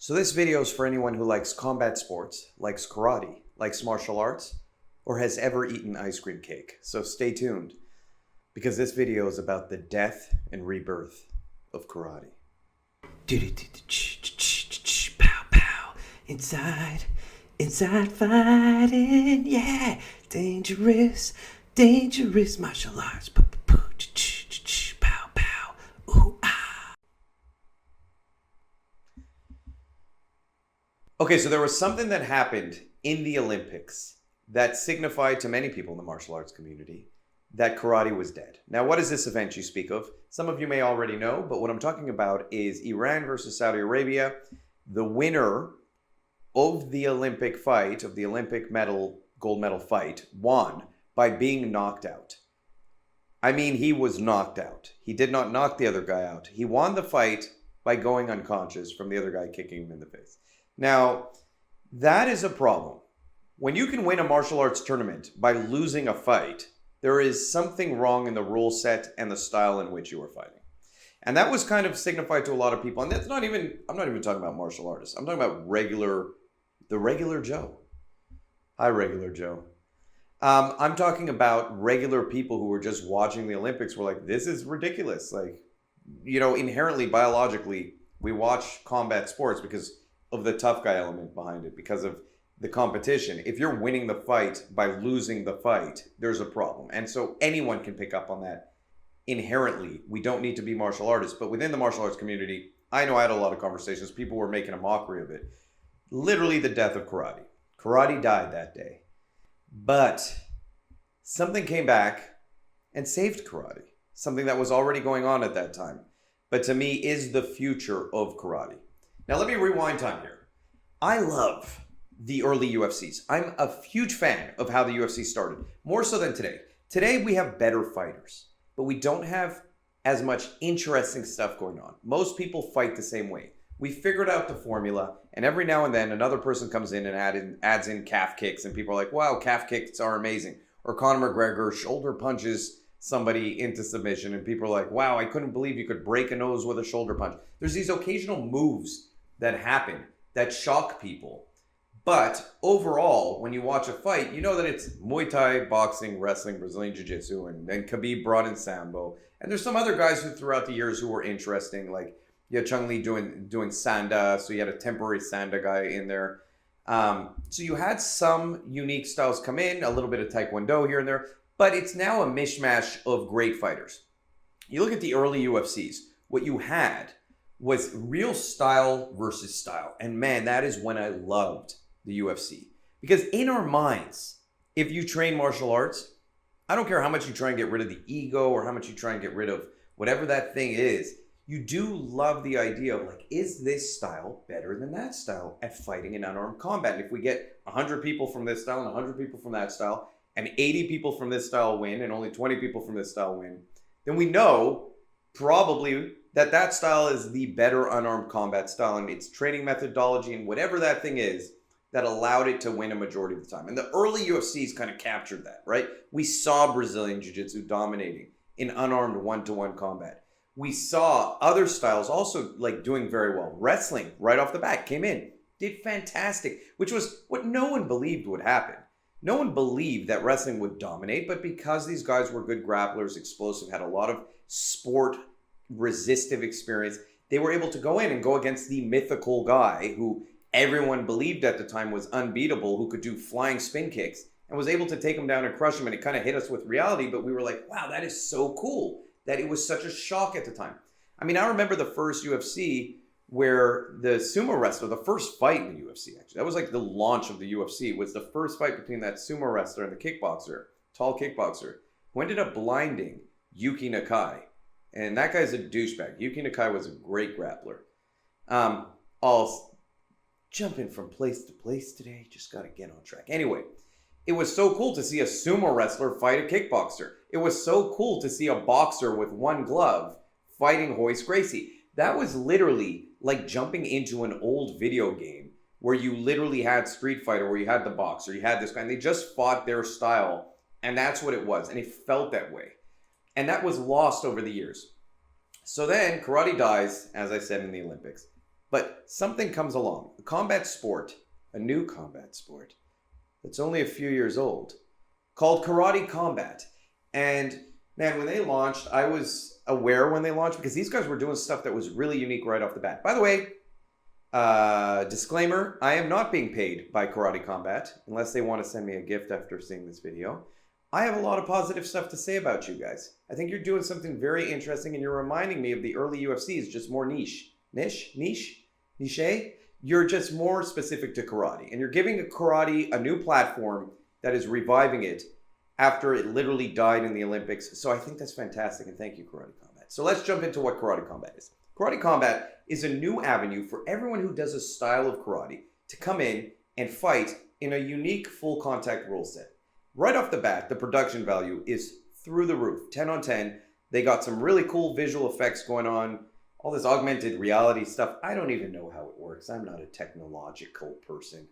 So this video is for anyone who likes combat sports, likes karate, likes martial arts, or has ever eaten ice cream cake. So stay tuned, because this video is about the death and rebirth of karate. Pow pow, inside fighting, yeah, dangerous martial arts. Pow pow, ooh ah. Okay, so there was something that happened in the Olympics that signified to many people in the martial arts community that karate was dead. Now, what is this event you speak of? Some of you may already know, but what I'm talking about is Iran versus Saudi Arabia. The winner of the Olympic fight, of the Olympic gold medal fight, won by being knocked out. I mean, he was knocked out. He did not knock the other guy out. He won the fight by going unconscious from the other guy kicking him in the face. Now, that is a problem. When you can win a martial arts tournament by losing a fight, there is something wrong in the rule set and the style in which you are fighting. And that was kind of signified to a lot of people. And I'm not even talking about martial artists. I'm talking about the regular Joe. Hi, regular Joe. I'm talking about regular people who were just watching the Olympics were like, this is ridiculous. Like, inherently, biologically, we watch combat sports because of the tough guy element behind it, because of the competition. If you're winning the fight by losing the fight, there's a problem. And so anyone can pick up on that inherently. We don't need to be martial artists, but within the martial arts community, I know I had a lot of conversations. People were making a mockery of it. Literally the death of karate. Karate died that day. But something came back and saved karate. Something that was already going on at that time, but to me is the future of karate. Now let me rewind time here. I love the early UFCs. I'm a huge fan of how the UFC started, more so than today. Today we have better fighters, but we don't have as much interesting stuff going on. Most people fight the same way. We figured out the formula, and every now and then another person comes in and adds in calf kicks, and people are like, wow, calf kicks are amazing. Or Conor McGregor shoulder punches somebody into submission, and people are like, wow, I couldn't believe you could break a nose with a shoulder punch. There's these occasional moves that happen that shock people. But overall, when you watch a fight, you know that it's Muay Thai, boxing, wrestling, Brazilian Jiu-Jitsu, and then Khabib brought in Sambo. And there's some other guys who throughout the years who were interesting, like you had Chung Lee doing Sanda, so you had a temporary Sanda guy in there. So you had some unique styles come in, a little bit of Taekwondo here and there, but it's now a mishmash of great fighters. You look at the early UFCs, what you had was real style versus style. And man, that is when I loved the UFC. Because in our minds, if you train martial arts, I don't care how much you try and get rid of the ego or how much you try and get rid of whatever that thing is, you do love the idea of like, is this style better than that style at fighting in unarmed combat? And if we get 100 people from this style and 100 people from that style, and 80 people from this style win and only 20 people from this style win, then we know probably that style is the better unarmed combat style, and its training methodology and whatever that thing is that allowed it to win a majority of the time. And the early UFCs kind of captured that, right? We saw Brazilian Jiu-Jitsu dominating in unarmed one-to-one combat. We saw other styles also like doing very well. Wrestling right off the bat came in, did fantastic, which was what no one believed would happen. No one believed that wrestling would dominate, but because these guys were good grapplers, explosive, had a lot of sport resistive experience, they were able to go in and go against the mythical guy who everyone believed at the time was unbeatable, who could do flying spin kicks, and was able to take him down and crush him. And it kind of hit us with reality, but we were like, wow, that is so cool that it was such a shock at the time. I mean, I remember the first UFC where the sumo wrestler, the first fight in the UFC, actually, that was like the launch of the UFC, was the first fight between that sumo wrestler and the kickboxer, tall kickboxer, who ended up blinding Yuki Nakai. And that guy's a douchebag. Yuki Nakai was a great grappler. I'll jump in from place to place today. Just got to get on track. Anyway, it was so cool to see a sumo wrestler fight a kickboxer. It was so cool to see a boxer with one glove fighting Royce Gracie. That was literally like jumping into an old video game where you literally had Street Fighter, where you had the boxer, you had this guy, and they just fought their style. And that's what it was. And it felt that way. And that was lost over the years. So then karate dies, as I said, in the Olympics. But something comes along, a combat sport, a new combat sport that's only a few years old, called karate combat. And man, when they launched, I was aware when they launched because these guys were doing stuff that was really unique right off the bat. By the way, disclaimer, I am not being paid by Karate Combat unless they want to send me a gift after seeing this video. I have a lot of positive stuff to say about you guys. I think you're doing something very interesting and you're reminding me of the early UFCs, just more niche. Niche? You're just more specific to karate. And you're giving karate a new platform that is reviving it after it literally died in the Olympics. So I think that's fantastic, and thank you, Karate Combat. So let's jump into what Karate Combat is. Karate Combat is a new avenue for everyone who does a style of karate to come in and fight in a unique full contact rule set. Right off the bat, the production value is through the roof, 10 on 10. They got some really cool visual effects going on, all this augmented reality stuff. I don't even know how it works. I'm not a technological person.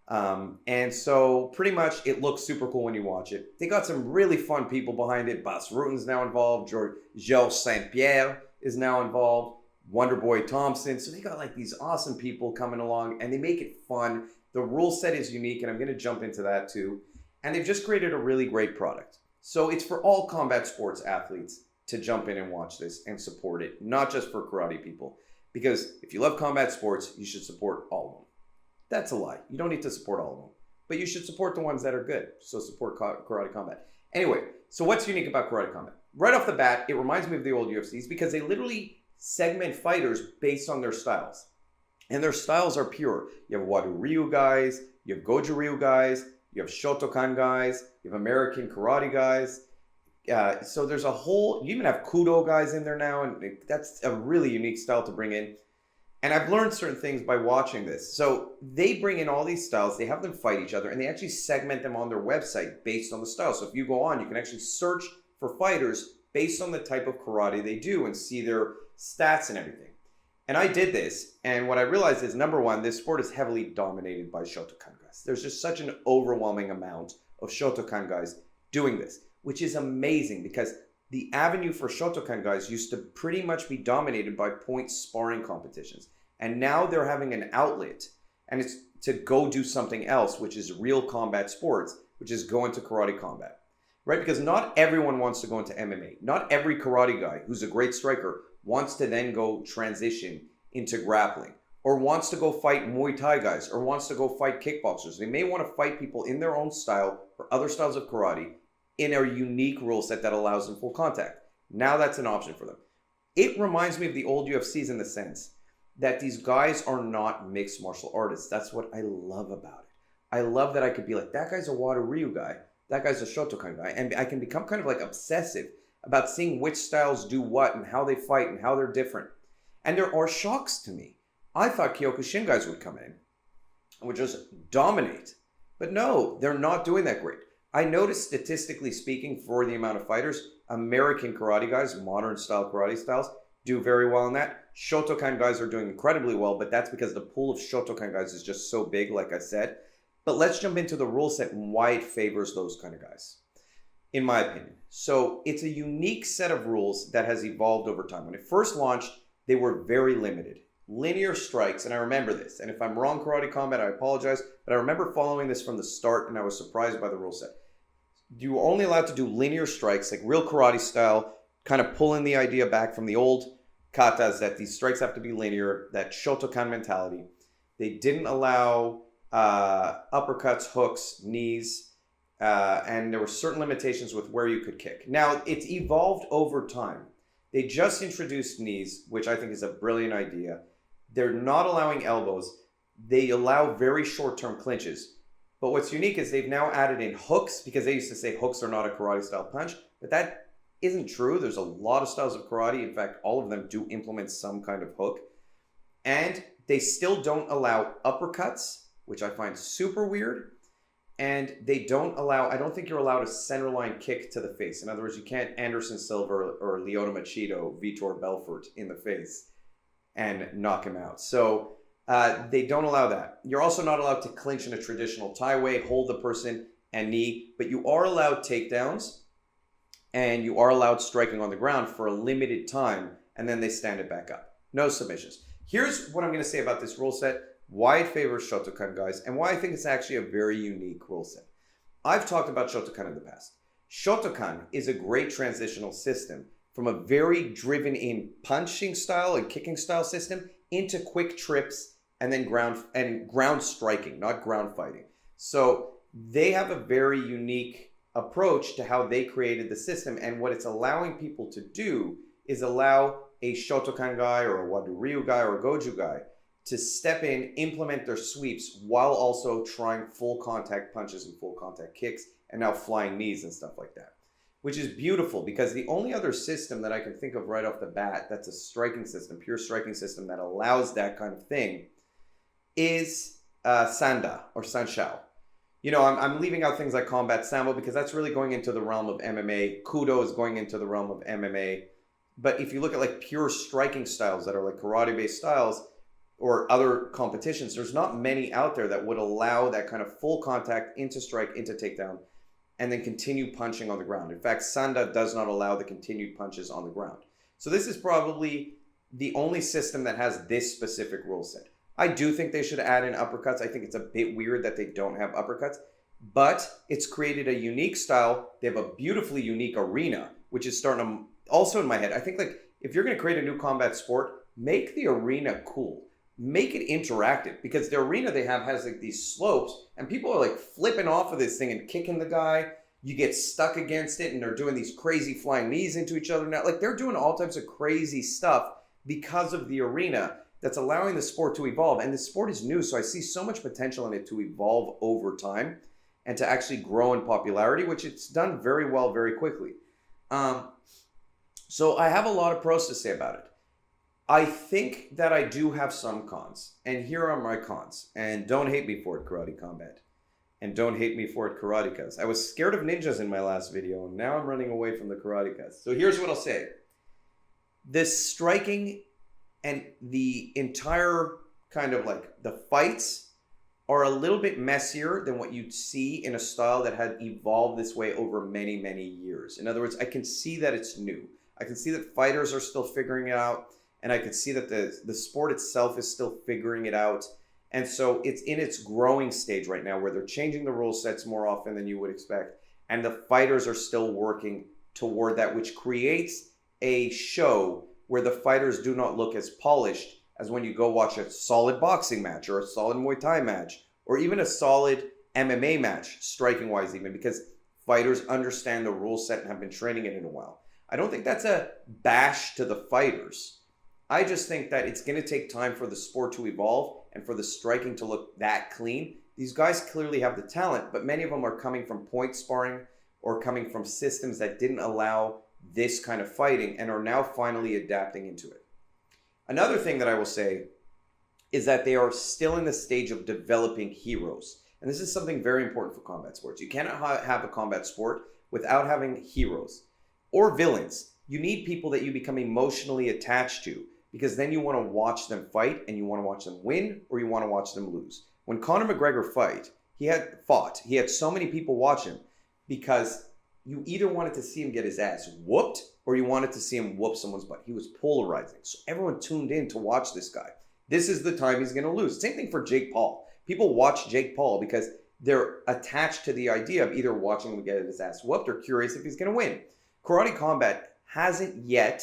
And so pretty much it looks super cool when you watch it. They got some really fun people behind it. Bas Rutten's now involved. Georges St-Pierre is now involved. Wonderboy Thompson. So they got like these awesome people coming along and they make it fun. The rule set is unique and I'm going to jump into that too. And they've just created a really great product. So it's for all combat sports athletes to jump in and watch this and support it, not just for karate people. Because if you love combat sports, you should support all of them. That's a lie. You don't need to support all of them. But you should support the ones that are good. So support Karate Combat. Anyway, so what's unique about Karate Combat? Right off the bat, it reminds me of the old UFCs because they literally segment fighters based on their styles. And their styles are pure. You have Wado Ryu guys, you have Goju Ryu guys, you have Shotokan guys, you have American Karate guys. So there's a whole, you even have Kudo guys in there now, and that's a really unique style to bring in. And I've learned certain things by watching this. So they bring in all these styles, they have them fight each other, and they actually segment them on their website based on the style. So if you go on, you can actually search for fighters based on the type of karate they do and see their stats and everything. And I did this, and what I realized is, number one, this sport is heavily dominated by Shotokan guys. There's just such an overwhelming amount of Shotokan guys doing this, which is amazing because the avenue for Shotokan guys used to pretty much be dominated by point sparring competitions. And now they're having an outlet, and it's to go do something else, which is real combat sports, which is go into karate combat, right? Because not everyone wants to go into MMA. Not every karate guy who's a great striker wants to then go transition into grappling, or wants to go fight Muay Thai guys, or wants to go fight kickboxers. They may want to fight people in their own style or other styles of karate in a unique rule set that allows them full contact. Now that's an option for them. It reminds me of the old UFCs in the sense that these guys are not mixed martial artists. That's what I love about it. I love that I could be like, that guy's a Wado Ryu guy, that guy's a Shotokan guy, and I can become kind of like obsessive about seeing which styles do what and how they fight and how they're different. And there are shocks to me. I thought Kyokushin guys would come in and would just dominate. But no, they're not doing that great. I noticed statistically speaking for the amount of fighters, American karate guys, modern style karate styles, do very well in that. Shotokan guys are doing incredibly well, but that's because the pool of Shotokan guys is just so big, like I said. But let's jump into the rule set and why it favors those kind of guys, in my opinion. So it's a unique set of rules that has evolved over time. When it first launched, they were very limited. Linear strikes, and I remember this, and if I'm wrong, Karate Combat, I apologize, but I remember following this from the start, and I was surprised by the rule set. You were only allowed to do linear strikes, like real karate style, kind of pulling the idea back from the old katas that these strikes have to be linear, that Shotokan mentality. They didn't allow uppercuts, hooks, knees, and there were certain limitations with where you could kick. Now, it's evolved over time. They just introduced knees, which I think is a brilliant idea. They're not allowing elbows. They allow very short-term clinches. But what's unique is they've now added in hooks, because they used to say hooks are not a karate style punch, but that isn't true. There's a lot of styles of karate. In fact, all of them do implement some kind of hook. And they still don't allow uppercuts, which I find super weird. And they don't allow, I don't think you're allowed a center line kick to the face. In other words, you can't Anderson Silva or Lyoto Machado, Vitor Belfort in the face and knock him out. So they don't allow that. You're also not allowed to clinch in a traditional Thai way, hold the person and knee, but you are allowed takedowns and you are allowed striking on the ground for a limited time, and then they stand it back up. No submissions. Here's what I'm going to say about this rule set, why it favors Shotokan, guys, and why I think it's actually a very unique rule set. I've talked about Shotokan in the past. Shotokan is a great transitional system from a very driven in punching style and kicking style system into quick trips and then ground striking, not ground fighting. So they have a very unique approach to how they created the system, and what it's allowing people to do is allow a Shotokan guy or a Wado-ryu guy or a Goju guy to step in, implement their sweeps while also trying full contact punches and full contact kicks and now flying knees and stuff like that, which is beautiful because the only other system that I can think of right off the bat that's a striking system, pure striking system that allows that kind of thing is Sanda or Sanshao. You know, I'm leaving out things like combat sambo because that's really going into the realm of MMA. Kudo is going into the realm of MMA. But if you look at like pure striking styles that are like karate-based styles or other competitions, there's not many out there that would allow that kind of full contact into strike, into takedown, and then continue punching on the ground. In fact, Sanda does not allow the continued punches on the ground. So this is probably the only system that has this specific rule set. I do think they should add in uppercuts. I think it's a bit weird that they don't have uppercuts, but it's created a unique style. They have a beautifully unique arena, which is starting to, also in my head, I think like if you're going to create a new combat sport, make the arena cool. Make it interactive, because the arena they have has like these slopes and people are like flipping off of this thing and kicking the guy. You get stuck against it and they're doing these crazy flying knees into each other now. Like they're doing all types of crazy stuff because of the arena that's allowing the sport to evolve. And the sport is new, so I see so much potential in it to evolve over time and to actually grow in popularity, which it's done very well very quickly. So I have a lot of pros to say about it. I think that I do have some cons, and here are my cons. And don't hate me for it, Karate Combat. And don't hate me for it, Karatekas. I was scared of ninjas in my last video, and now I'm running away from the Karatekas. So here's what I'll say. This striking and the entire kind of like the fights are a little bit messier than what you'd see in a style that had evolved this way over many, many years. In other words, I can see that it's new. I can see that fighters are still figuring it out. And I could see that the sport itself is still figuring it out. And so it's in its growing stage right now where they're changing the rule sets more often than you would expect. And the fighters are still working toward that, which creates a show where the fighters do not look as polished as when you go watch a solid boxing match or a solid Muay Thai match or even a solid MMA match, striking-wise even, because fighters understand the rule set and have been training it in a while. I don't think that's a bash to the fighters. I just think that it's going to take time for the sport to evolve and for the striking to look that clean. These guys clearly have the talent, but many of them are coming from point sparring or coming from systems that didn't allow this kind of fighting and are now finally adapting into it. Another thing that I will say is that they are still in the stage of developing heroes. And this is something very important for combat sports. You cannot have a combat sport without having heroes or villains. You need people that you become emotionally attached to, because then you want to watch them fight and you want to watch them win or you want to watch them lose. When Conor McGregor he had so many people watch him because you either wanted to see him get his ass whooped or you wanted to see him whoop someone's butt. He was polarizing. So everyone tuned in to watch this guy. This is the time he's going to lose. Same thing for Jake Paul. People watch Jake Paul because they're attached to the idea of either watching him get his ass whooped or curious if he's going to win. Karate Combat hasn't yet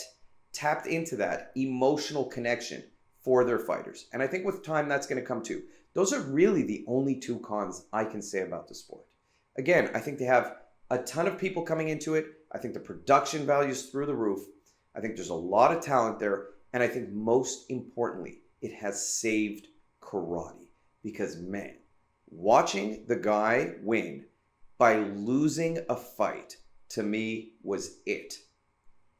tapped into that emotional connection for their fighters. And I think with time that's going to come too. Those are really the only two cons I can say about the sport. Again, I think they have a ton of people coming into it. I think the production value is through the roof. I think there's a lot of talent there. And I think most importantly, it has saved karate. Because man, watching the guy win by losing a fight to me was it.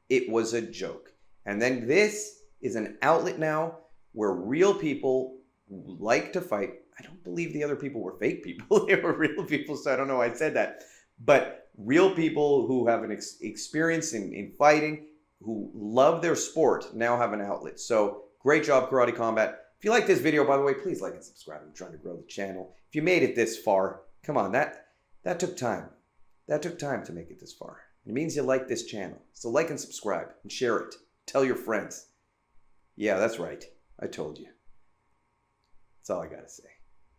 It was a joke. And then this is an outlet now where real people who like to fight, I don't believe the other people were fake people. They were real people, so I don't know why I said that. But real people who have an experience in fighting, who love their sport, now have an outlet. So great job, Karate Combat. If you like this video, by the way, please like and subscribe. I'm trying to grow the channel. If you made it this far, come on, that took time. That took time to make it this far. It means you like this channel. So like and subscribe and share it. Tell your friends. Yeah, that's right. I told you. That's all I gotta say.